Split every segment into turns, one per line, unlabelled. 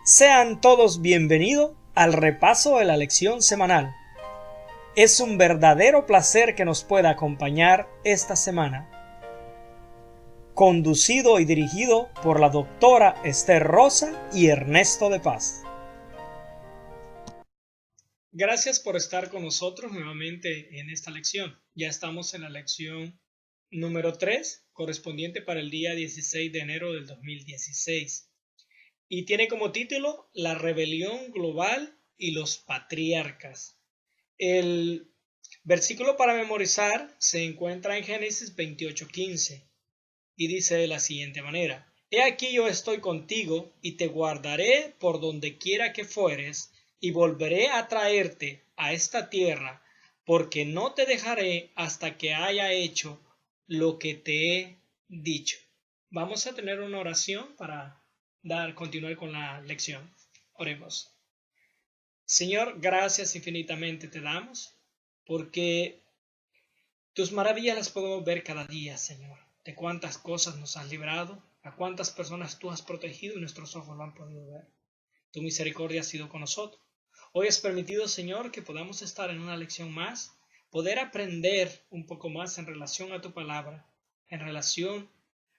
Sean todos bienvenidos al repaso de la lección semanal. Es un verdadero placer que nos pueda acompañar esta semana. Conducido y dirigido por la doctora Esther Rosa y Ernesto de Paz. Gracias por estar con nosotros nuevamente en esta lección. Ya estamos en la lección número 3, correspondiente para el día 16 de enero del 2016. Y tiene como título La rebelión global y los patriarcas. El versículo para memorizar se encuentra en Génesis 28:15 y dice de la siguiente manera: He aquí yo estoy contigo y te guardaré por donde quiera que fueres y volveré a traerte a esta tierra, porque no te dejaré hasta que haya hecho lo que te he dicho. Vamos a tener una oración para continuar con la lección. Oremos. Señor, gracias infinitamente te damos, porque tus maravillas las podemos ver cada día, Señor. De cuántas cosas nos has librado, a cuántas personas tú has protegido y nuestros ojos lo han podido ver. Tu misericordia ha sido con nosotros. Hoy has permitido, Señor, que podamos estar en una lección más, poder aprender un poco más en relación a tu palabra, en relación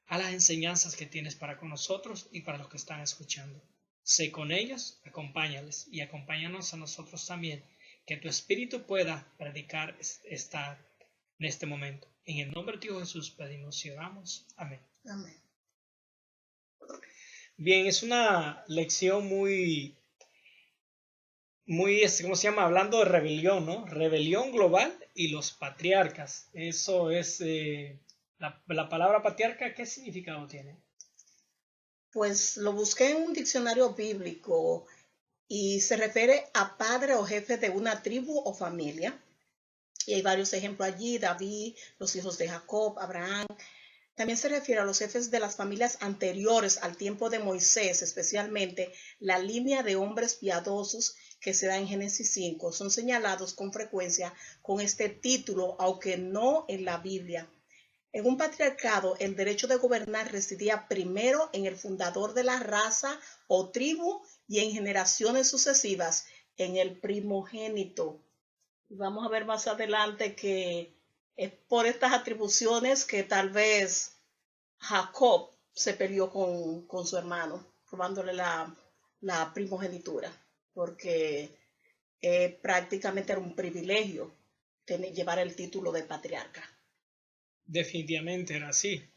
a las enseñanzas que tienes para con nosotros y para los que están escuchando. Sé con ellos, acompáñales y acompáñanos a nosotros también, que tu Espíritu pueda predicar en este momento. En el nombre de Dios Jesús pedimos y oramos. Amén.
Amén.
Bien, es una lección muy, ¿cómo se llama? Hablando de rebelión, ¿no? Rebelión global y los patriarcas. Eso es, la palabra patriarca, ¿qué significado tiene?
Pues lo busqué en un diccionario bíblico y se refiere a padre o jefe de una tribu o familia. Y hay varios ejemplos allí: David, los hijos de Jacob, Abraham. También se refiere a los jefes de las familias anteriores al tiempo de Moisés, especialmente la línea de hombres piadosos que se da en Génesis 5. Son señalados con frecuencia con este título, aunque no en la Biblia. En un patriarcado, el derecho de gobernar residía primero en el fundador de la raza o tribu y en generaciones sucesivas en el primogénito. Vamos a ver más adelante que es por estas atribuciones que tal vez Jacob se peleó con su hermano, robándole la primogenitura, porque prácticamente era un privilegio llevar el título de patriarca.
Definitivamente era así.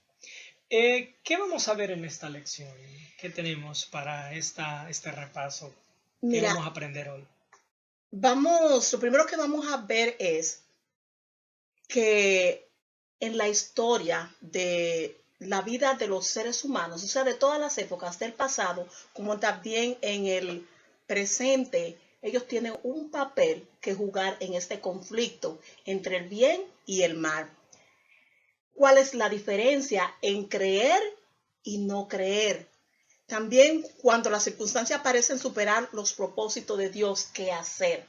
¿Qué vamos a ver en esta lección? ¿Qué tenemos para este repaso? ¿Qué
Mira,
vamos a aprender hoy?
lo primero que vamos a ver es que en la historia de la vida de los seres humanos, o sea, de todas las épocas del pasado, como también en el presente, ellos tienen un papel que jugar en este conflicto entre el bien y el mal. ¿Cuál es la diferencia en creer y no creer? También, cuando las circunstancias parecen superar los propósitos de Dios, ¿qué hacer?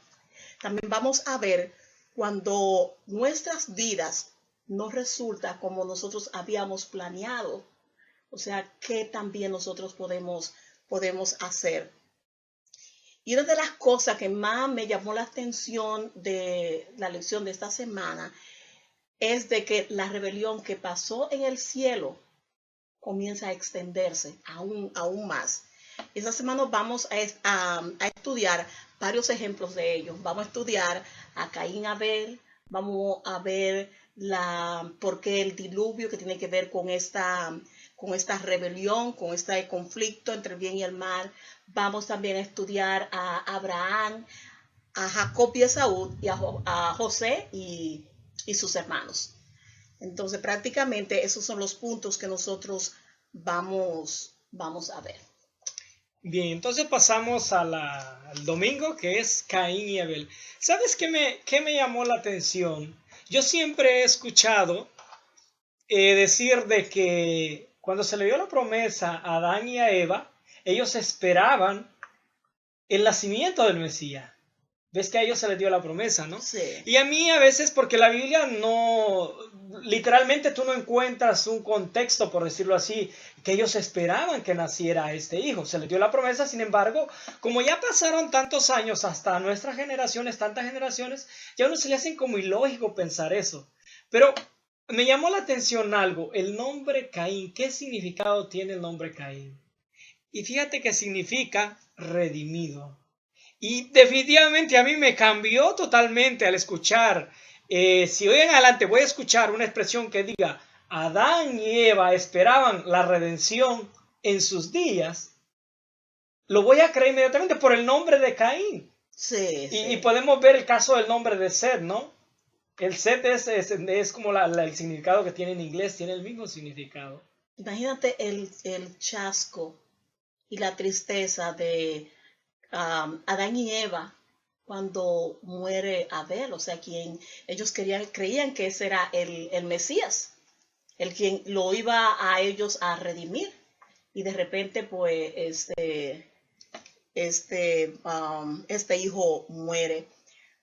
También vamos a ver cuando nuestras vidas no resultan como nosotros habíamos planeado. O sea, ¿qué también nosotros podemos hacer? Y una de las cosas que más me llamó la atención de la lección de esta semana es de que la rebelión que pasó en el cielo comienza a extenderse aún más. Esta semana vamos a estudiar varios ejemplos de ellos. Vamos a estudiar a Caín y Abel, vamos a ver por qué el diluvio, que tiene que ver con esta rebelión, con este conflicto entre el bien y el mal. Vamos también a estudiar a Abraham, a Jacob y Esaú, y a José y sus hermanos. Entonces, prácticamente esos son los puntos que nosotros vamos a ver.
Bien, entonces pasamos al domingo, que es Caín y Abel. ¿Sabes qué me llamó la atención? Yo siempre he escuchado decir de que cuando se le dio la promesa a Adán y a Eva, ellos esperaban el nacimiento del Mesías. Ves que a ellos se les dio la promesa, ¿no?
Sí.
Y a mí a veces, porque la Biblia no, literalmente tú no encuentras un contexto, por decirlo así, que ellos esperaban que naciera este hijo. Se les dio la promesa, sin embargo, como ya pasaron tantos años hasta nuestras generaciones, tantas generaciones, ya a uno se le hacen como ilógico pensar eso. Pero me llamó la atención algo, el nombre Caín. ¿Qué significado tiene el nombre Caín? Y fíjate que significa redimido. Y definitivamente a mí me cambió totalmente al escuchar, si hoy en adelante voy a escuchar una expresión que diga, Adán y Eva esperaban la redención en sus días, lo voy a creer inmediatamente por el nombre de Caín.
Sí, sí.
Y podemos ver el caso del nombre de Seth, ¿no? El Seth es como el significado que tiene en inglés, tiene el mismo significado.
Imagínate el chasco y la tristeza de Adán y Eva cuando muere Abel, o sea, quien ellos creían que ese era el Mesías, el quien lo iba a ellos a redimir, y de repente pues este hijo muere.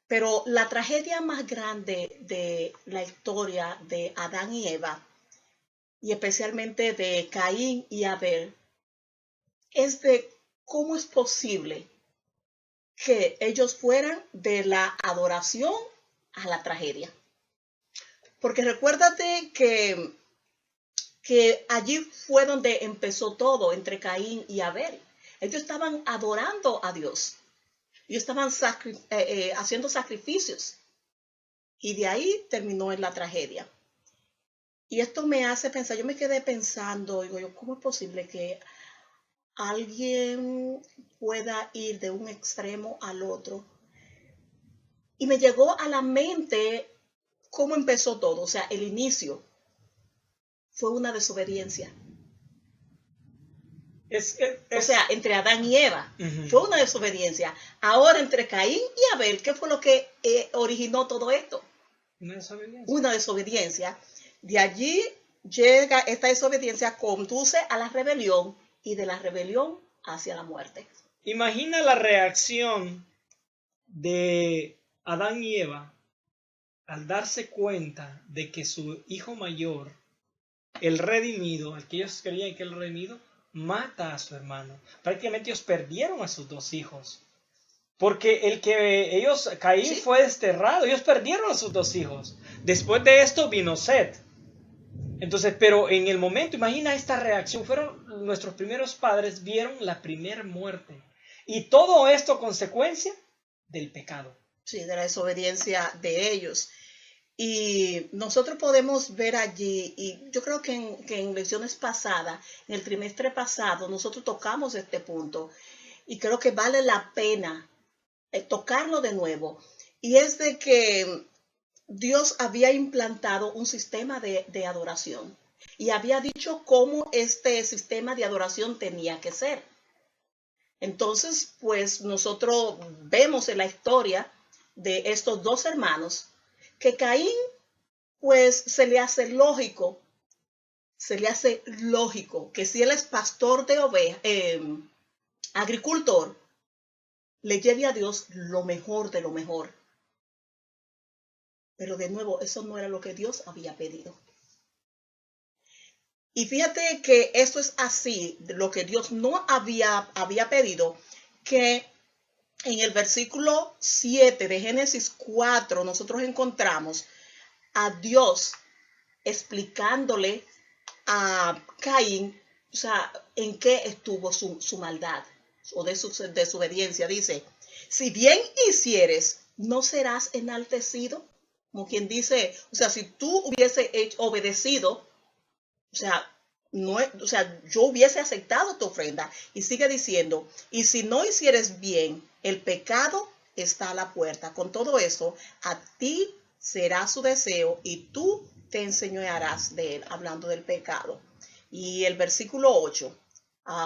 Pero la tragedia más grande de la historia de Adán y Eva, y especialmente de Caín y Abel, es de cómo es posible que ellos fueran de la adoración a la tragedia. Porque recuérdate que allí fue donde empezó todo entre Caín y Abel. Ellos estaban adorando a Dios. Ellos estaban haciendo sacrificios. Y de ahí terminó en la tragedia. Y esto me hace pensar, yo me quedé pensando, digo yo, ¿cómo es posible que alguien pueda ir de un extremo al otro? Y me llegó a la mente cómo empezó todo, o sea, el inicio fue una desobediencia. O sea, entre Adán y Eva, fue una desobediencia. Ahora entre Caín y Abel, ¿qué fue lo que originó todo esto?
Una desobediencia.
Una desobediencia. De allí llega esta desobediencia, conduce a la rebelión y de la rebelión hacia la muerte.
Imagina la reacción de Adán y Eva al darse cuenta de que su hijo mayor, el redimido, el que ellos creían que era el redimido, mata a su hermano. Prácticamente ellos perdieron a sus dos hijos. Porque Caín
¿Sí?
fue desterrado, ellos perdieron a sus dos hijos. Después de esto vino Set. Entonces, pero en el momento, imagina esta reacción, fueron nuestros primeros padres, vieron la primera muerte. Y todo esto consecuencia del pecado.
Sí, de la desobediencia de ellos. Y nosotros podemos ver allí, y yo creo que en lecciones pasadas, en el trimestre pasado, nosotros tocamos este punto. Y creo que vale la pena tocarlo de nuevo. Y es de que Dios había implantado un sistema de adoración. Y había dicho cómo este sistema de adoración tenía que ser. Entonces, pues nosotros vemos en la historia de estos dos hermanos que Caín, pues se le hace lógico que si él es pastor de ovejas, agricultor, le lleve a Dios lo mejor de lo mejor. Pero de nuevo, eso no era lo que Dios había pedido. Y fíjate que esto es así, lo que Dios no había pedido, que en el versículo 7 de Génesis 4 nosotros encontramos a Dios explicándole a Caín, o sea, en qué estuvo su maldad o de su desobediencia. Dice, si bien hicieres, ¿no serás enaltecido? Como quien dice, o sea, si tú hubiese obedecido, o sea, yo hubiese aceptado tu ofrenda. Y sigue diciendo, y si no hicieres bien, el pecado está a la puerta. Con todo eso, a ti será su deseo y tú te enseñorearás de él, hablando del pecado. Y el versículo 8,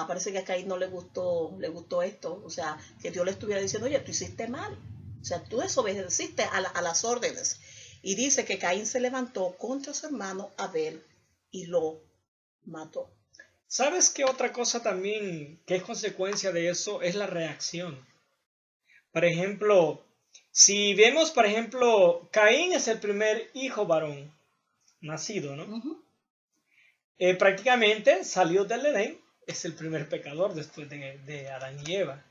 parece que a Caín no le gustó esto, o sea, que Dios le estuviera diciendo, oye, tú hiciste mal, o sea, tú desobedeciste a las órdenes. Y dice que Caín se levantó contra su hermano Abel y lo mató.
¿Sabes qué otra cosa también que es consecuencia de eso? Es la reacción. Por ejemplo, Si vemos, por ejemplo, Caín es el primer hijo varón nacido, ¿no?
Ujú.
Prácticamente salió del Edén, es el primer pecador después de Adán y Eva.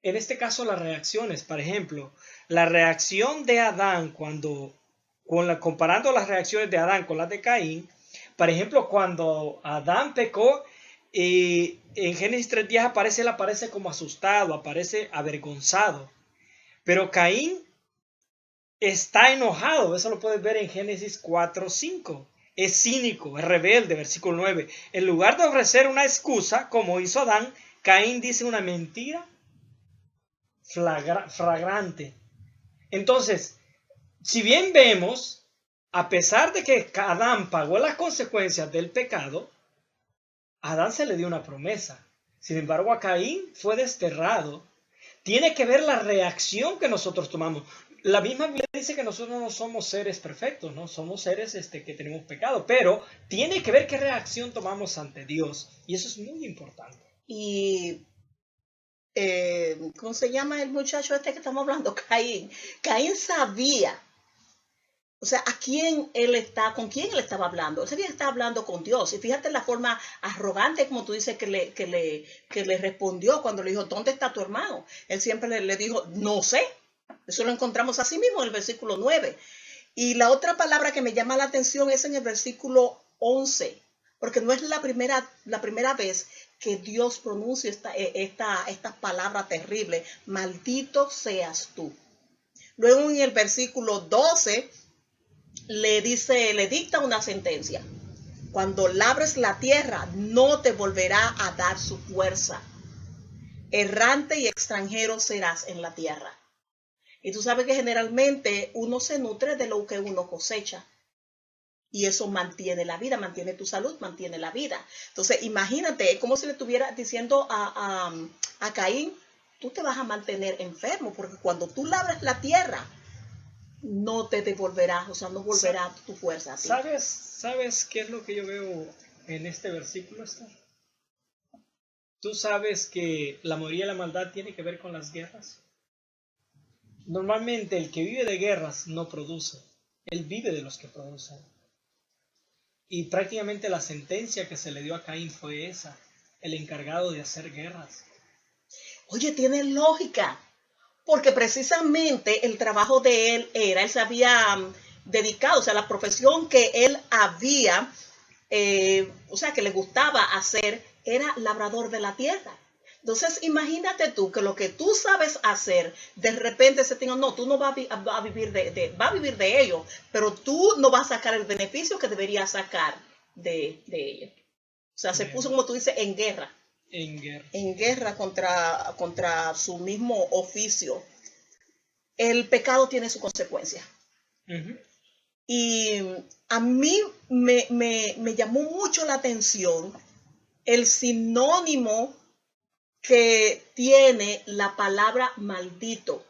En este caso, las reacciones, por ejemplo, la reacción de Adán comparando las reacciones de Adán con las de Caín, por ejemplo, cuando Adán pecó, en Génesis 3:10 aparece, él aparece como asustado, aparece avergonzado. Pero Caín está enojado, eso lo puedes ver en Génesis 4:5. Es cínico, es rebelde, versículo 9. En lugar de ofrecer una excusa, como hizo Adán, Caín dice una mentira flagrante. Entonces, si bien vemos, a pesar de que Adán pagó las consecuencias del pecado, a Adán se le dio una promesa. Sin embargo, a Caín fue desterrado. Tiene que ver la reacción que nosotros tomamos. La misma Biblia dice que nosotros no somos seres perfectos, no somos seres que tenemos pecado, pero tiene que ver qué reacción tomamos ante Dios. Y eso es muy importante.
Y ¿cómo se llama el muchacho este que estamos hablando? Caín. Caín sabía, o sea, con quién él estaba hablando. Él sabía que estaba hablando con Dios. Y fíjate la forma arrogante, como tú dices, que le respondió cuando le dijo, ¿dónde está tu hermano? Él siempre le dijo, no sé. Eso lo encontramos así mismo en el versículo 9. Y la otra palabra que me llama la atención es en el versículo 11, porque no es la primera vez que Dios pronuncia esta palabra terrible, maldito seas tú. Luego en el versículo 12 le dicta una sentencia. Cuando labres la tierra, no te volverá a dar su fuerza. Errante y extranjero serás en la tierra. Y tú sabes que generalmente uno se nutre de lo que uno cosecha. Y eso mantiene la vida, mantiene tu salud, mantiene la vida. Entonces, imagínate, es como si le estuviera diciendo a Caín, tú te vas a mantener enfermo, porque cuando tú labras la tierra, no te devolverás, o sea, no volverá tu fuerza a ti.
¿Sabes qué es lo que yo veo en este versículo, Esther? ¿Tú sabes que la mayoría de la maldad tiene que ver con las guerras? Normalmente el que vive de guerras no produce, él vive de los que producen. Y prácticamente la sentencia que se le dio a Caín fue esa, el encargado de hacer guerras.
Oye, tiene lógica, porque precisamente el trabajo de él se había dedicado, o sea, la profesión que él había, o sea, que le gustaba hacer, era labrador de la tierra. Entonces, imagínate tú que lo que tú sabes hacer, de repente se tenga, no, tú no vas a vivir va a vivir de ello, pero tú no vas a sacar el beneficio que deberías sacar de ello. O sea, se puso, como tú dices, en guerra. En guerra contra su mismo oficio. El pecado tiene su consecuencia. Uh-huh. Y a mí me llamó mucho la atención el sinónimo que tiene la palabra maldito,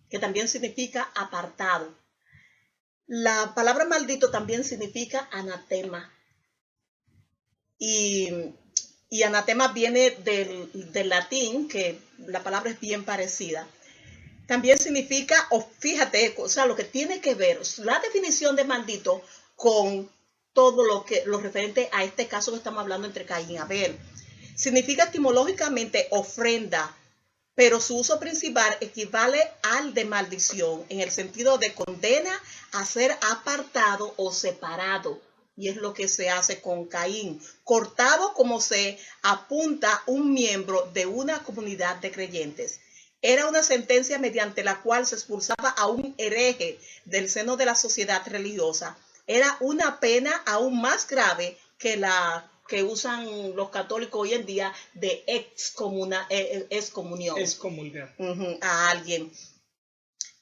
que también significa apartado. La palabra maldito también significa anatema. Y anatema viene del latín, que la palabra es bien parecida. También significa, fíjate, o sea, lo que tiene que ver, la definición de maldito con todo lo referente a este caso que estamos hablando entre Caín y Abel. Significa etimológicamente ofrenda, pero su uso principal equivale al de maldición, en el sentido de condena a ser apartado o separado. Y es lo que se hace con Caín, cortado como se apunta un miembro de una comunidad de creyentes. Era una sentencia mediante la cual se expulsaba a un hereje del seno de la sociedad religiosa. Era una pena aún más grave que la que usan los católicos hoy en día de excomunión.
Excomulgar.
A alguien.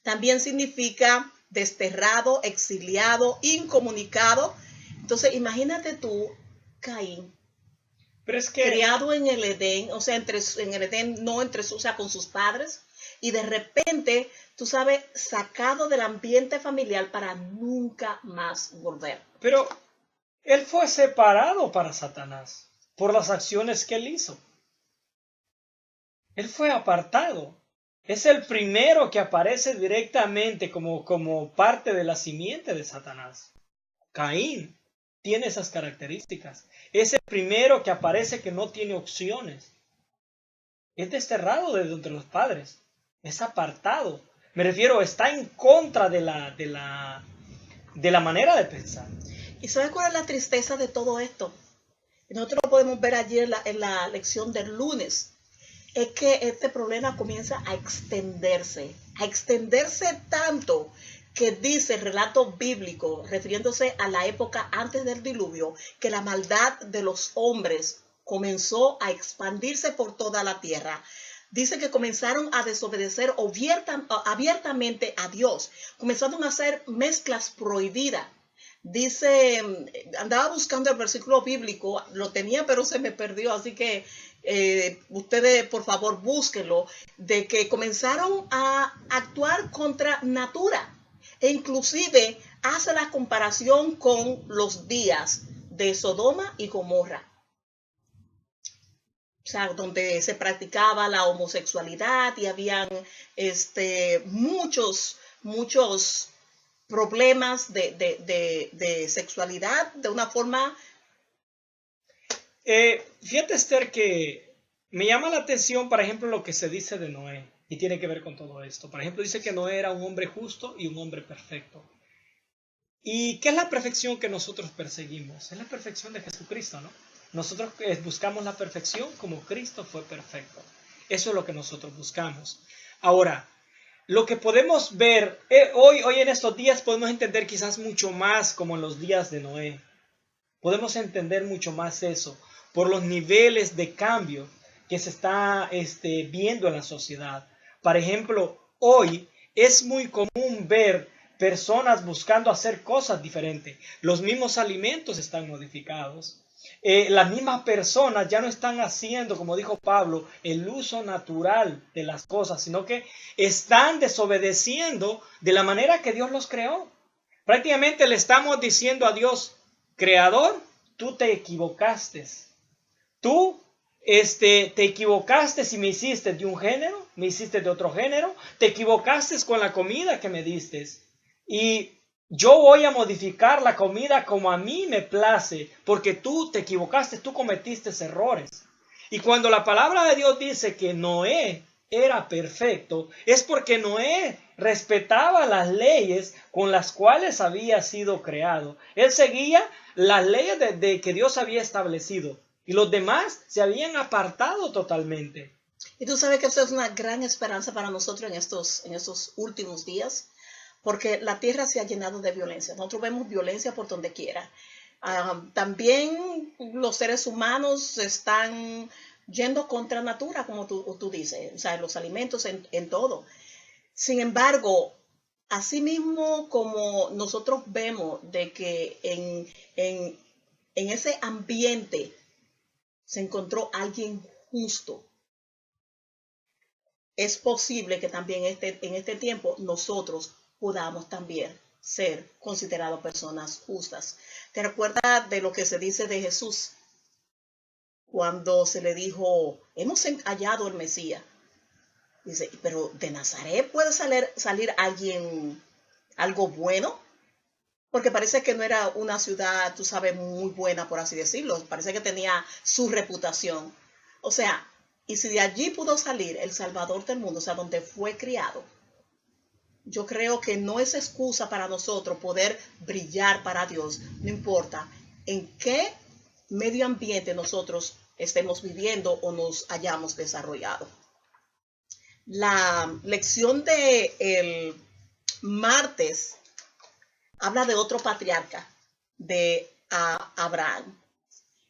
También significa desterrado, exiliado, incomunicado. Entonces, imagínate tú, Caín,
pero es que,
criado en el Edén, o sea, en el Edén, no o sea, con sus padres, y de repente, tú sabes, sacado del ambiente familiar para nunca más volver.
Pero él fue separado para Satanás por las acciones que él hizo. Él fue apartado. Es el primero que aparece directamente como parte de la simiente de Satanás. Caín tiene esas características. Es el primero que aparece que no tiene opciones. Es desterrado de entre los padres. Es apartado. Me refiero, está en contra de la manera de pensar.
¿Y sabes cuál es la tristeza de todo esto? Nosotros lo podemos ver ayer en la lección del lunes. Es que este problema comienza a extenderse tanto que dice el relato bíblico, refiriéndose a la época antes del diluvio, que la maldad de los hombres comenzó a expandirse por toda la tierra. Dice que comenzaron a desobedecer abiertamente a Dios, comenzaron a hacer mezclas prohibidas. Dice, andaba buscando el versículo bíblico, lo tenía pero se me perdió, así que ustedes por favor búsquenlo, de que comenzaron a actuar contra natura e inclusive hace la comparación con los días de Sodoma y Gomorra. O sea, donde se practicaba la homosexualidad y habían muchos problemas de sexualidad de una forma.
Fíjate, Esther, que me llama la atención, por ejemplo, lo que se dice de Noé, y tiene que ver con todo esto. Por ejemplo, dice que Noé era un hombre justo y un hombre perfecto. ¿Y qué es la perfección que nosotros perseguimos? Es la perfección de Jesucristo, ¿no? Nosotros buscamos la perfección como Cristo fue perfecto. Eso es lo que nosotros buscamos. Ahora, lo que podemos ver hoy en estos días, podemos entender quizás mucho más como en los días de Noé. Podemos entender mucho más eso por los niveles de cambio que se está viendo en la sociedad. Por ejemplo, hoy es muy común ver personas buscando hacer cosas diferentes. Los mismos alimentos están modificados. Las mismas personas ya no están haciendo, como dijo Pablo, el uso natural de las cosas, sino que están desobedeciendo de la manera que Dios los creó. Prácticamente le estamos diciendo a Dios, Creador, tú te equivocaste. Tú te equivocaste si me hiciste de un género, me hiciste de otro género, te equivocaste con la comida que me diste. Y yo voy a modificar la comida como a mí me place, porque tú te equivocaste, tú cometiste errores. Y cuando la palabra de Dios dice que Noé era perfecto, es porque Noé respetaba las leyes con las cuales había sido creado. Él seguía las leyes de que Dios había establecido. Y los demás se habían apartado totalmente.
Y tú sabes que eso es una gran esperanza para nosotros en estos últimos días, porque la tierra se ha llenado de violencia. Nosotros vemos violencia por donde quiera. También los seres humanos están yendo contra natura, como tú dices, o sea, en los alimentos, en todo. Sin embargo, así mismo como nosotros vemos de que en ese ambiente se encontró alguien justo, es posible que también en este tiempo nosotros podamos también ser considerados personas justas. ¿Te recuerdas de lo que se dice de Jesús? Cuando se le dijo, hemos hallado el Mesías. Dice, pero de Nazaret puede salir alguien, algo bueno. Porque parece que no era una ciudad, tú sabes, muy buena, por así decirlo. Parece que tenía su reputación. O sea, y si de allí pudo salir el Salvador del mundo, o sea, donde fue criado, yo creo que no es excusa para nosotros poder brillar para Dios, no importa en qué medio ambiente nosotros estemos viviendo o nos hayamos desarrollado. La lección del martes habla de otro patriarca, de Abraham.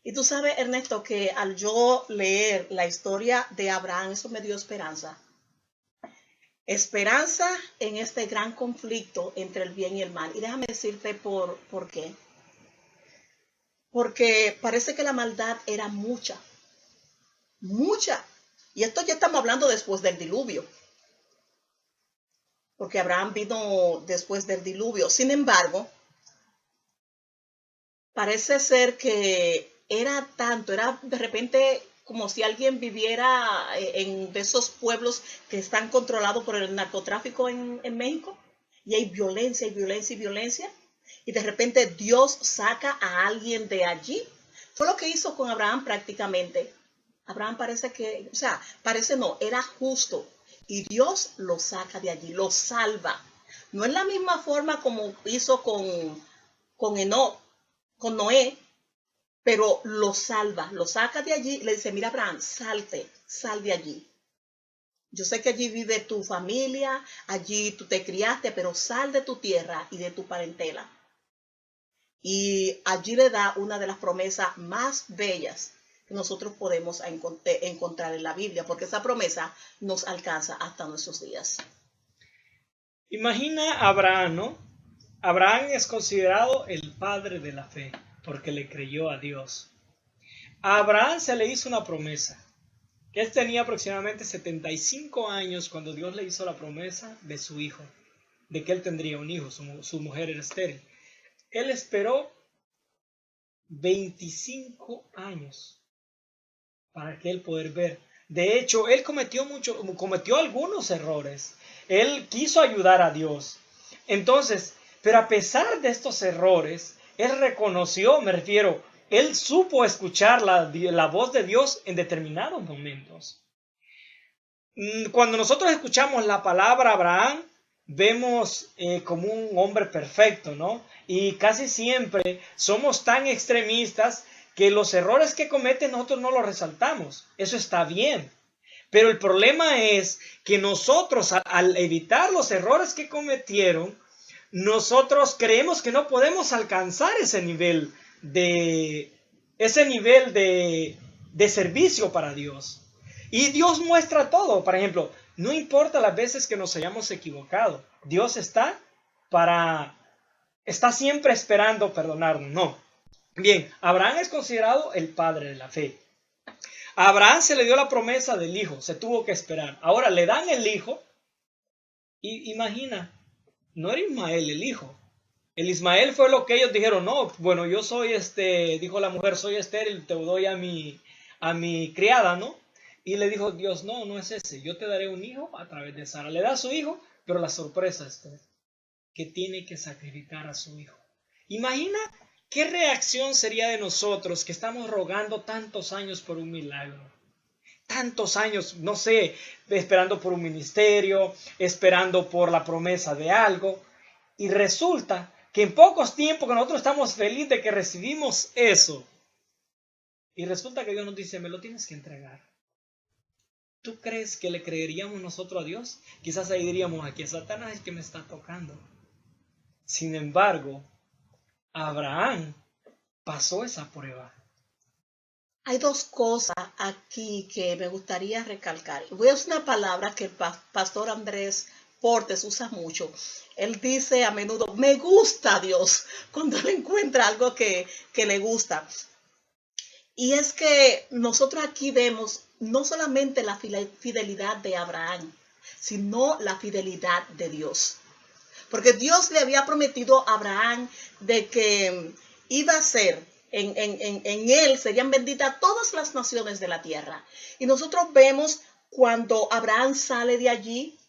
Y tú sabes, Ernesto, que al yo leer la historia de Abraham, eso me dio esperanza. Esperanza en este gran conflicto entre el bien y el mal. Y déjame decirte por qué. Porque parece que la maldad era mucha. Mucha. Y esto ya estamos hablando después del diluvio. Porque Abraham vino después del diluvio. Sin embargo, parece ser que era de repente como si alguien viviera en de esos pueblos que están controlados por el narcotráfico en México, y hay violencia y violencia y violencia, y de repente Dios saca a alguien de allí. Fue lo que hizo con Abraham prácticamente. Abraham parece que, o sea, parece no, era justo, y Dios lo saca de allí, lo salva. No es la misma forma como hizo con Enoch, con Noé, pero lo salva, lo saca de allí y le dice, mira Abraham, salte, sal de allí. Yo sé que allí vive tu familia, allí tú te criaste, pero sal de tu tierra y de tu parentela. Y allí le da una de las promesas más bellas que nosotros podemos encontrar en la Biblia, porque esa promesa nos alcanza hasta nuestros días.
Imagina a Abraham, ¿no? Abraham es considerado el padre de la fe, porque le creyó a Dios. A Abraham se le hizo una promesa, que él tenía aproximadamente 75 años cuando Dios le hizo la promesa de su hijo, de que él tendría un hijo, su mujer era estéril. Él esperó 25 años para que él poder ver. De hecho, él cometió algunos errores. Él quiso ayudar a Dios. Entonces, pero a pesar de estos errores, él reconoció, me refiero, él supo escuchar la voz de Dios en determinados momentos. Cuando nosotros escuchamos la palabra Abraham, vemos como un hombre perfecto, ¿no? Y casi siempre somos tan extremistas que los errores que cometen nosotros no los resaltamos. Eso está bien. Pero el problema es que nosotros, al evitar los errores que cometieron, nosotros creemos que no podemos alcanzar ese nivel de servicio para Dios. Y Dios muestra todo. Por ejemplo, no importa las veces que nos hayamos equivocado. Dios está siempre esperando perdonarnos. No. Bien, Abraham es considerado el padre de la fe. A Abraham se le dio la promesa del hijo, se tuvo que esperar. Ahora le dan el hijo y imagina, no era Ismael el hijo. El Ismael fue lo que ellos dijeron, no, bueno, yo soy dijo la mujer, soy estéril, te doy a mi criada, ¿no? Y le dijo Dios, no, no es ese, yo te daré un hijo a través de Sara. Le da a su hijo, pero la sorpresa es que tiene que sacrificar a su hijo. Imagina qué reacción sería de nosotros que estamos rogando tantos años por un milagro. Tantos años, no sé, esperando por un ministerio, esperando por la promesa de algo. Y resulta que en pocos tiempos que nosotros estamos felices de que recibimos eso. Y resulta que Dios nos dice, me lo tienes que entregar. ¿Tú crees que le creeríamos nosotros a Dios? Quizás ahí diríamos, aquí a Satanás es que me está tocando. Sin embargo, Abraham pasó esa prueba.
Hay dos cosas aquí que me gustaría recalcar. Voy a usar una palabra que el pastor Andrés Portes usa mucho. Él dice a menudo, me gusta Dios, cuando él encuentra algo que le gusta. Y es que nosotros aquí vemos no solamente la fidelidad de Abraham, sino la fidelidad de Dios. Porque Dios le había prometido a Abraham de que iba a ser, en él serían benditas todas las naciones de la tierra. Y nosotros vemos cuando Abraham sale de allí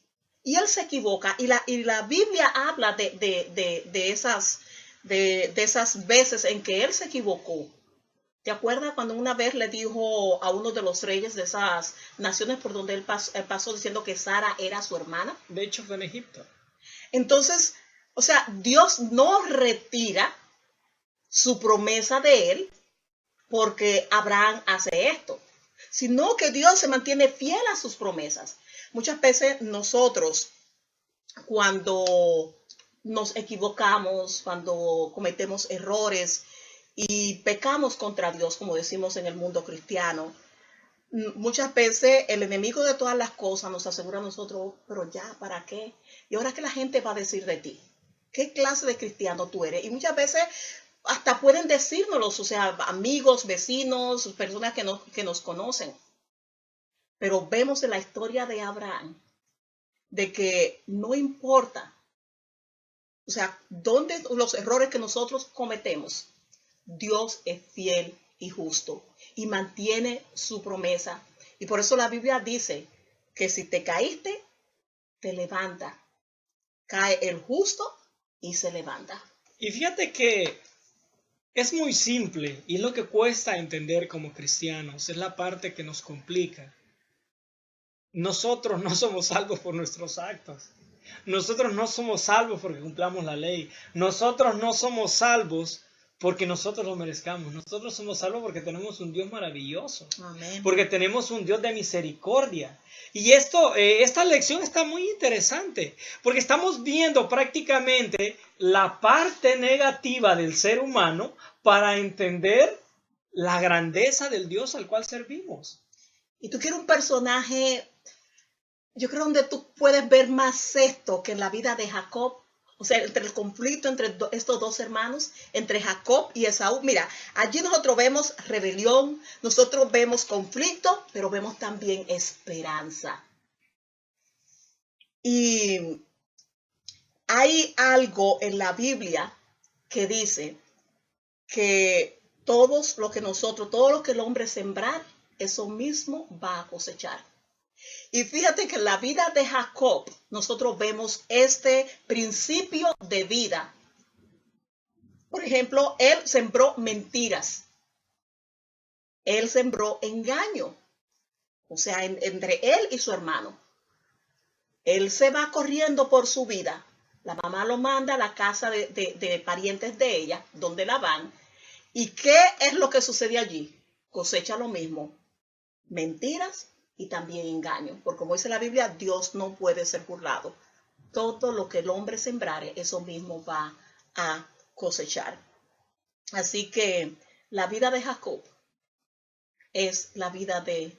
y él se equivoca. Y la Biblia habla de esas veces en que él se equivocó. ¿Te acuerdas cuando una vez le dijo a uno de los reyes de esas naciones por donde él pasó diciendo que Sara era su hermana?
De hecho fue en Egipto.
Entonces, o sea, Dios no retira su promesa de él porque Abraham hace esto, sino que Dios se mantiene fiel a sus promesas. Muchas veces nosotros, cuando nos equivocamos, cuando cometemos errores y pecamos contra Dios, como decimos en el mundo cristiano, muchas veces el enemigo de todas las cosas nos asegura a nosotros, pero ya, ¿para qué? ¿Y ahora qué la gente va a decir de ti? ¿Qué clase de cristiano tú eres? Y muchas veces hasta pueden decírnoslo, o sea, amigos, vecinos, personas que nos conocen. Pero vemos en la historia de Abraham de que no importa, o sea, dónde los errores que nosotros cometemos, Dios es fiel y justo y mantiene su promesa. Y por eso la Biblia dice que si te caíste, te levanta. Cae el justo y se levanta.
Y fíjate que es muy simple y es lo que cuesta entender como cristianos, es la parte que nos complica. Nosotros no somos salvos por nuestros actos. Nosotros no somos salvos porque cumplamos la ley. Nosotros no somos salvos porque nosotros lo merezcamos. Nosotros somos salvos porque tenemos un Dios maravilloso.
Amén.
Porque tenemos un Dios de misericordia. Y esta lección está muy interesante porque estamos viendo prácticamente la parte negativa del ser humano para entender la grandeza del Dios al cual servimos.
Y tú quieres un personaje, yo creo, donde tú puedes ver más esto que en la vida de Jacob. O sea, entre el conflicto entre estos dos hermanos, entre Jacob y Esaú. Mira, allí nosotros vemos rebelión, nosotros vemos conflicto, pero vemos también esperanza. Y hay algo en la Biblia que dice que todo lo que el hombre sembrar, eso mismo va a cosechar. Y fíjate que en la vida de Jacob nosotros vemos este principio de vida. Por ejemplo, él sembró mentiras. Él sembró engaño. O sea, entre él y su hermano. Él se va corriendo por su vida. La mamá lo manda a la casa de parientes de ella, donde la van. ¿Y qué es lo que sucede allí? Cosecha lo mismo. Mentiras y también engaño. Porque como dice la Biblia, Dios no puede ser burlado. Todo lo que el hombre sembrare, eso mismo va a cosechar. Así que la vida de Jacob es la vida de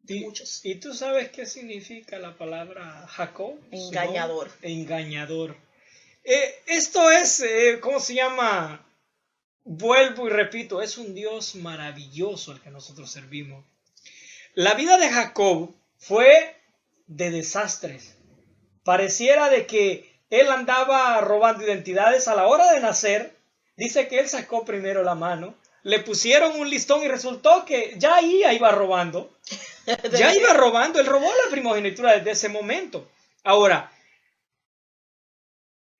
muchos.
¿Y tú sabes qué significa la palabra Jacob?
Engañador.
Engañador. Esto es, ¿cómo se llama? Vuelvo y repito, es un Dios maravilloso al que nosotros servimos. La vida de Jacob fue de desastres. Pareciera de que él andaba robando identidades a la hora de nacer. Dice que él sacó primero la mano, le pusieron un listón y resultó que ya ahí iba robando. Ya iba robando, él robó la primogenitura desde ese momento. Ahora,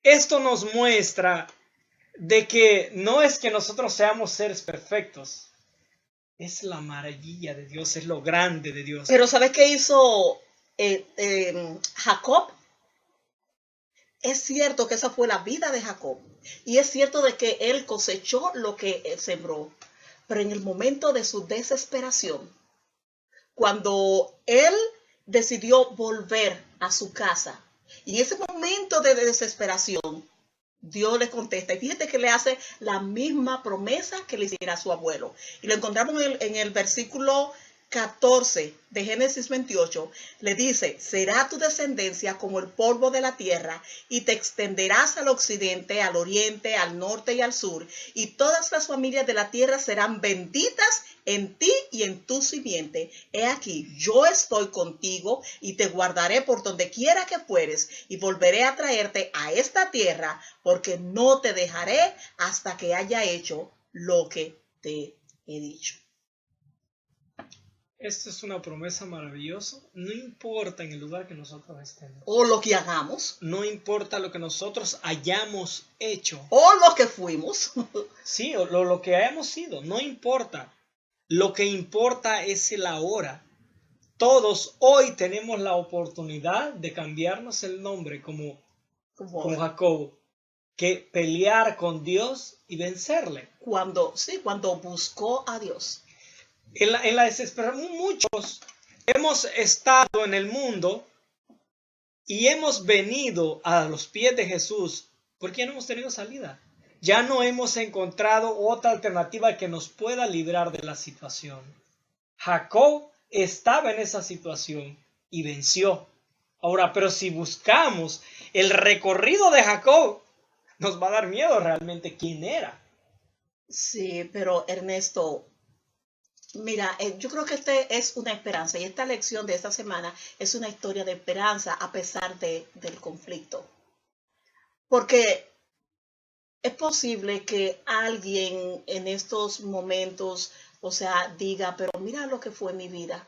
esto nos muestra de que no es que nosotros seamos seres perfectos. Es la maravilla de Dios, es lo grande de Dios.
Pero ¿sabes qué hizo Jacob? Es cierto que esa fue la vida de Jacob. Y es cierto de que él cosechó lo que él sembró. Pero en el momento de su desesperación, cuando él decidió volver a su casa, y en ese momento de desesperación, Dios le contesta. Y fíjate que le hace la misma promesa que le hiciera a su abuelo. Y lo encontramos en el versículo 14 de Génesis 28, le dice: será tu descendencia como el polvo de la tierra, y te extenderás al occidente, al oriente, al norte y al sur, y todas las familias de la tierra serán benditas en ti y en tu simiente. He aquí, yo estoy contigo y te guardaré por donde quiera que fueres, y volveré a traerte a esta tierra, porque no te dejaré hasta que haya hecho lo que te he dicho.
Esta es una promesa maravillosa. No importa en el lugar que nosotros estemos.
O lo que hagamos.
No importa lo que nosotros hayamos hecho.
O lo que fuimos.
Sí, o lo que hayamos sido. No importa. Lo que importa es el ahora. Todos hoy tenemos la oportunidad de cambiarnos el nombre como Jacob. Que pelear con Dios y vencerle.
Cuando buscó a Dios.
En la desesperación, muchos hemos estado en el mundo y hemos venido a los pies de Jesús porque ya no hemos tenido salida. Ya no hemos encontrado otra alternativa que nos pueda librar de la situación. Jacob estaba en esa situación y venció. Ahora, pero si buscamos el recorrido de Jacob, nos va a dar miedo realmente quién era.
Sí, pero Ernesto, mira, yo creo que es una esperanza, y esta lección de esta semana es una historia de esperanza a pesar del conflicto. Porque es posible que alguien en estos momentos o sea, diga, pero mira lo que fue mi vida.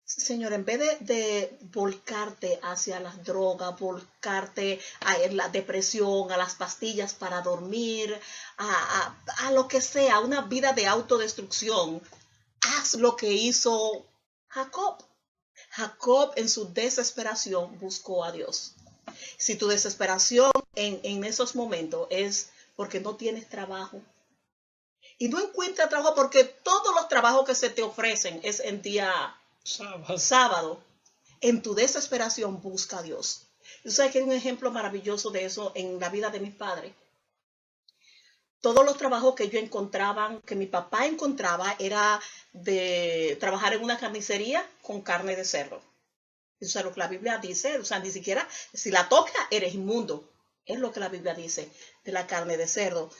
Señor, en vez de volcarte hacia las drogas, volcarte a la depresión, a las pastillas para dormir, a lo que sea, una vida de autodestrucción, haz lo que hizo Jacob. Jacob en su desesperación buscó a Dios. Si tu desesperación en esos momentos es porque no tienes trabajo y no encuentras trabajo porque todos los trabajos que se te ofrecen es en día sábado, en tu desesperación busca a Dios. Yo sé que hay un ejemplo maravilloso de eso en la vida de mis padres. Todos los trabajos que yo encontraba, que mi papá encontraba, era de trabajar en una carnicería con carne de cerdo. Eso es lo que la Biblia dice, o sea, ni siquiera, si la toca, eres inmundo. Es lo que la Biblia dice de la carne de cerdo.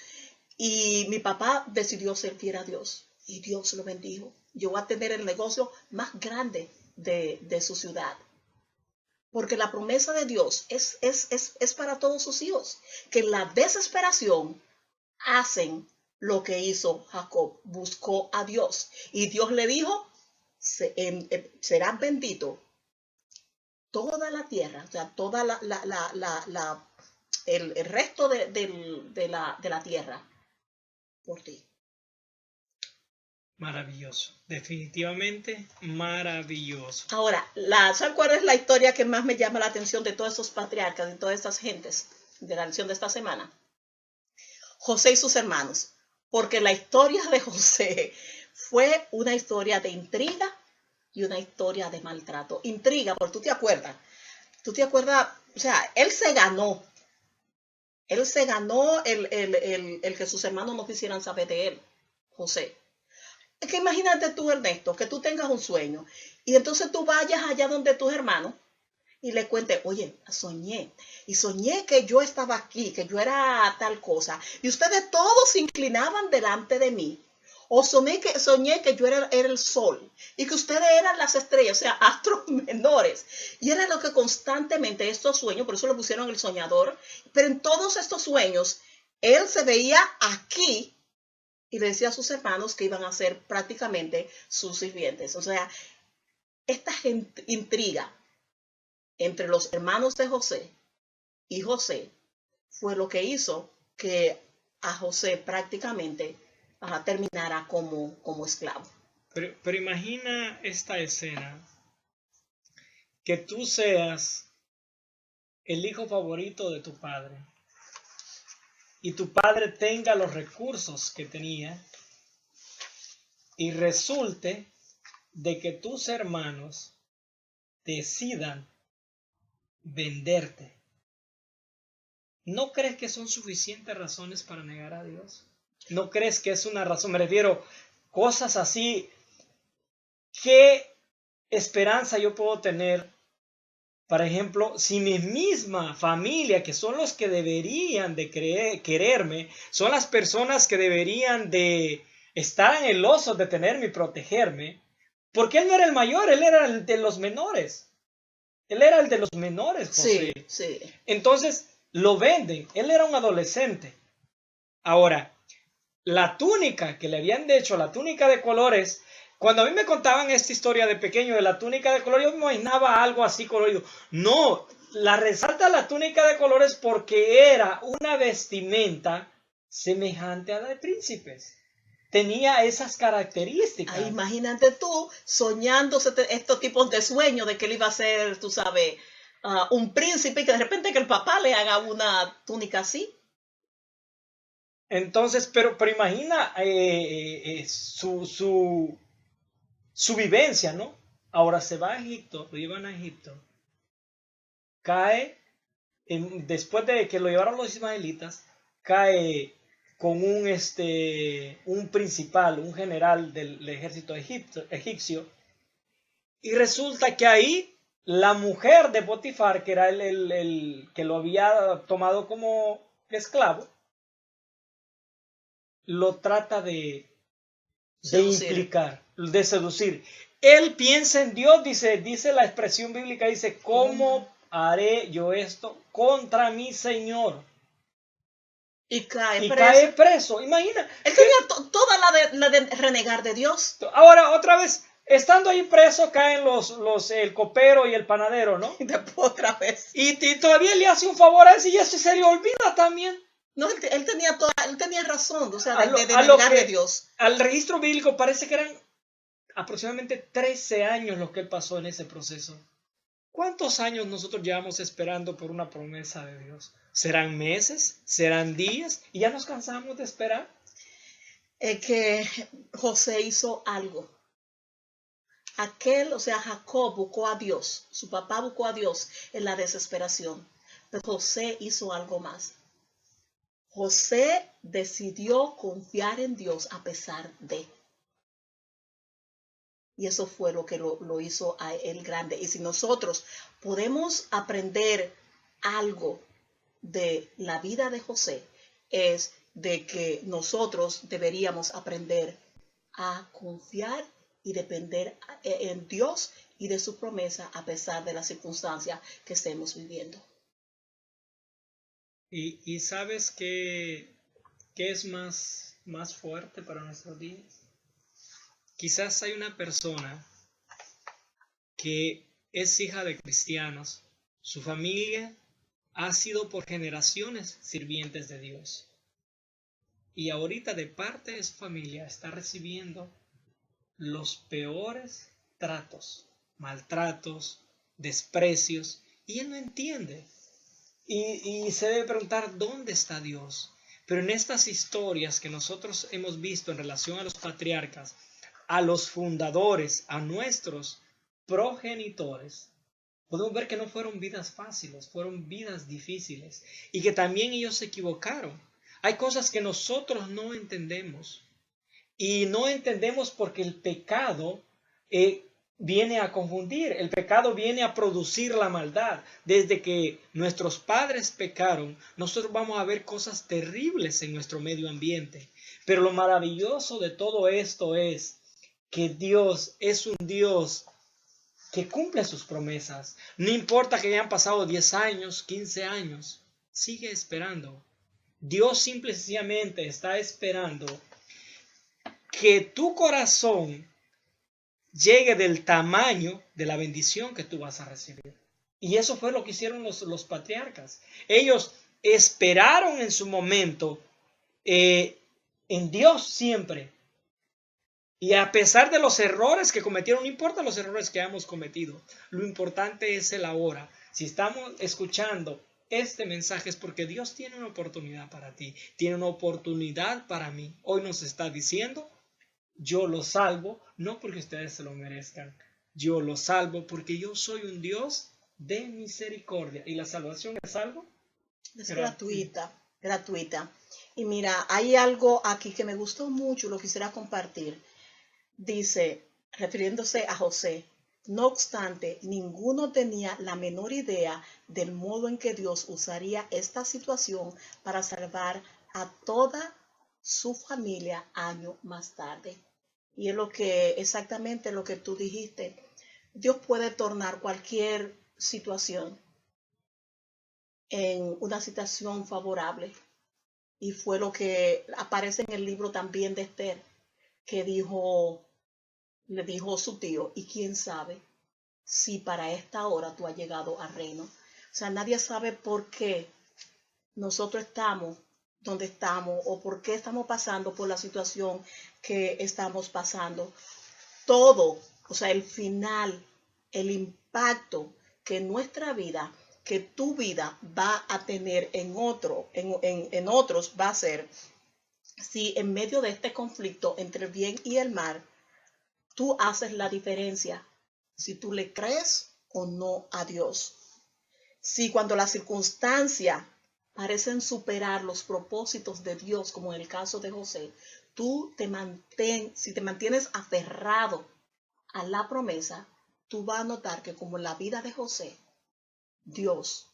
Y mi papá decidió servir a Dios y Dios lo bendijo. Llegó a tener el negocio más grande de su ciudad. Porque la promesa de Dios es para todos sus hijos, que en la desesperación hacen lo que hizo Jacob, buscó a Dios. Y Dios le dijo, será bendito toda la tierra, o sea, toda el resto de la tierra por ti.
Maravilloso, definitivamente maravilloso.
Ahora, ¿sabes cuál es la historia que más me llama la atención de todos esos patriarcas, de todas estas gentes de la lección de esta semana? José y sus hermanos, porque la historia de José fue una historia de intriga y una historia de maltrato. Intriga, porque tú te acuerdas, o sea, él se ganó el que sus hermanos no quisieran saber de él, José. Es que imagínate tú, Ernesto, que tú tengas un sueño y entonces tú vayas allá donde tus hermanos y le cuentes, oye, soñé que yo estaba aquí, que yo era tal cosa, y ustedes todos se inclinaban delante de mí. O soñé que yo era el sol y que ustedes eran las estrellas, o sea, astros menores. Y era lo que constantemente estos sueños, por eso le pusieron el soñador, pero en todos estos sueños, él se veía aquí y le decía a sus hermanos que iban a ser prácticamente sus sirvientes. O sea, esta intriga entre los hermanos de José y José fue lo que hizo que a José prácticamente terminara como esclavo.
Pero imagina esta escena, que tú seas el hijo favorito de tu padre y tu padre tenga los recursos que tenía y resulte de que tus hermanos decidan venderte. ¿No crees que son suficientes razones para negar a Dios? ¿No crees que es una razón? Me refiero, cosas así. ¿Qué esperanza yo puedo tener? Por ejemplo, si mi misma familia, que son los que deberían de quererme, son las personas que deberían de estar en el oso de tenerme y protegerme, porque él no era el mayor, él era el de los menores. Él era el de los menores, José.
Sí.
Entonces, lo venden. Él era un adolescente. Ahora, la túnica que le habían hecho, la túnica de colores, cuando a mí me contaban esta historia de pequeño de la túnica de colores, yo me imaginaba algo así colorido. No, la resalta la túnica de colores porque era una vestimenta semejante a la de príncipes. Tenía esas características.
Imagínate tú soñando estos tipos de sueños de que él iba a ser, tú sabes, un príncipe y que de repente que el papá le haga una túnica así.
Entonces, pero imagina su vivencia, ¿no? Ahora se va a Egipto, lo llevan a Egipto, cae, después de que lo llevaron los ismaelitas, cae con un principal, un general del ejército egipcio, y resulta que ahí la mujer de Potifar, que era el que lo había tomado como esclavo, lo trata de implicar, de seducir. Él piensa en Dios, dice la expresión bíblica, dice, ¿cómo haré yo esto contra mi Señor?
Y cae
y
preso.
cae preso. Imagina.
Él tenía toda la de renegar de Dios.
Ahora, otra vez, estando ahí preso, caen el copero y el panadero, ¿no?
Y después otra vez.
Y todavía le hace un favor a ese y eso se le olvida también.
No, él tenía razón, o sea,
A lo
de negar
que-
de Dios.
Al registro bíblico parece que eran aproximadamente 13 años lo que él pasó en ese proceso. ¿Cuántos años nosotros llevamos esperando por una promesa de Dios? ¿Serán meses? ¿Serán días? ¿Y ya nos cansamos de esperar?
Es que José hizo algo. O sea, Jacob buscó a Dios, su papá buscó a Dios en la desesperación, pero José hizo algo más. José decidió confiar en Dios a pesar de. Y eso fue lo que lo hizo a él grande. Y si nosotros podemos aprender algo de la vida de José, es de que nosotros deberíamos aprender a confiar y depender en Dios y de su promesa a pesar de las circunstancias que estemos viviendo.
¿Y sabes qué es más fuerte para nuestros días? Quizás hay una persona que es hija de cristianos, su familia ha sido por generaciones sirvientes de Dios. Y ahorita de parte de su familia está recibiendo los peores tratos, maltratos, desprecios, y él no entiende. Y se debe preguntar, ¿dónde está Dios? Pero en estas historias que nosotros hemos visto en relación a los patriarcas, a los fundadores, a nuestros progenitores, podemos ver que no fueron vidas fáciles, fueron vidas difíciles y que también ellos se equivocaron. Hay cosas que nosotros no entendemos y no entendemos porque el pecado viene a confundir, el pecado viene a producir la maldad. Desde que nuestros padres pecaron, nosotros vamos a ver cosas terribles en nuestro medio ambiente. Pero lo maravilloso de todo esto es que Dios es un Dios que cumple sus promesas. No importa que hayan pasado 10 años, 15 años, sigue esperando. Dios simple y sencillamente está esperando que tu corazón llegue del tamaño de la bendición que tú vas a recibir. Y eso fue lo que hicieron los patriarcas. Ellos esperaron en su momento en Dios siempre. Y a pesar de los errores que cometieron, no importa los errores que hemos cometido, lo importante es el ahora. Si estamos escuchando este mensaje es porque Dios tiene una oportunidad para ti, tiene una oportunidad para mí. Hoy nos está diciendo, yo los salvo, no porque ustedes se lo merezcan, yo los salvo porque yo soy un Dios de misericordia. ¿Y la salvación es algo?
Es gratuita. Y mira, hay algo aquí que me gustó mucho, lo quisiera compartir. Dice, refiriéndose a José, no obstante, ninguno tenía la menor idea del modo en que Dios usaría esta situación para salvar a toda su familia años más tarde. Y es exactamente lo que tú dijiste. Dios puede tornar cualquier situación en una situación favorable. Y fue lo que aparece en el libro también de Esther, que le dijo su tío, y quién sabe si para esta hora tú has llegado al reino. O sea, nadie sabe por qué nosotros estamos donde estamos o por qué estamos pasando por la situación que estamos pasando. Todo, o sea, el final, el impacto que nuestra vida, que tu vida va a tener en otros, va a ser si en medio de este conflicto entre el bien y el mal, tú haces la diferencia, si tú le crees o no a Dios. Si cuando las circunstancias parecen superar los propósitos de Dios, como en el caso de José, si te mantienes aferrado a la promesa, tú vas a notar que como en la vida de José, Dios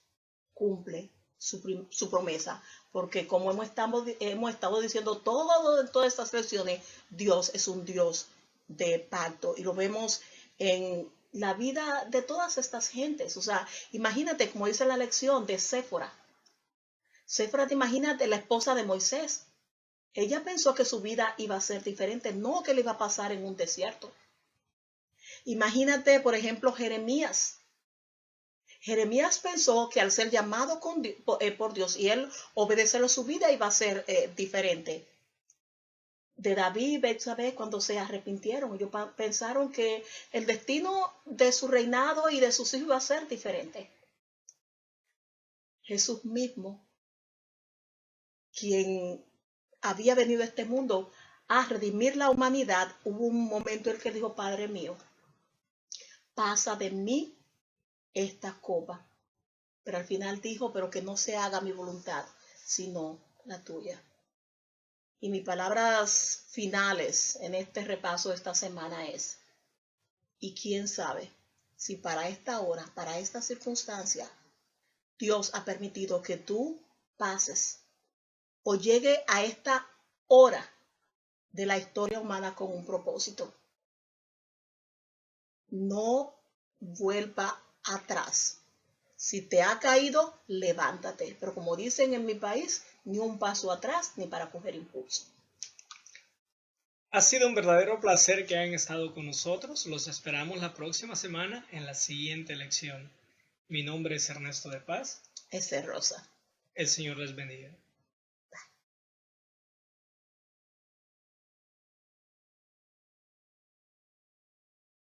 cumple su promesa, porque como hemos estado diciendo todas estas lecciones, Dios es un Dios de pacto y lo vemos en la vida de todas estas gentes. O sea, imagínate, como dice la lección de Séfora. Séfora, imagínate, la esposa de Moisés. Ella pensó que su vida iba a ser diferente, no que le iba a pasar en un desierto. Imagínate, por ejemplo, Jeremías. Jeremías pensó que al ser llamado por Dios y él obedecerle, su vida iba a ser diferente. De David y Betsabé, cuando se arrepintieron, ellos pensaron que el destino de su reinado y de sus hijos iba a ser diferente. Jesús mismo, quien había venido a este mundo a redimir la humanidad, hubo un momento en el que dijo: Padre mío, pasa de mí esta copa. Pero al final dijo: pero que no se haga mi voluntad, sino la tuya. Y mis palabras finales en este repaso de esta semana es: y quién sabe si para esta hora, para esta circunstancia, Dios ha permitido que tú pases o llegue a esta hora de la historia humana con un propósito. No vuelva atrás. Si te ha caído, levántate. Pero como dicen en mi país, ni un paso atrás ni para coger impulso.
Ha sido un verdadero placer que hayan estado con nosotros. Los esperamos la próxima semana en la siguiente lección. Mi nombre es Ernesto de Paz.
Ese es Rosa.
El Señor les bendiga.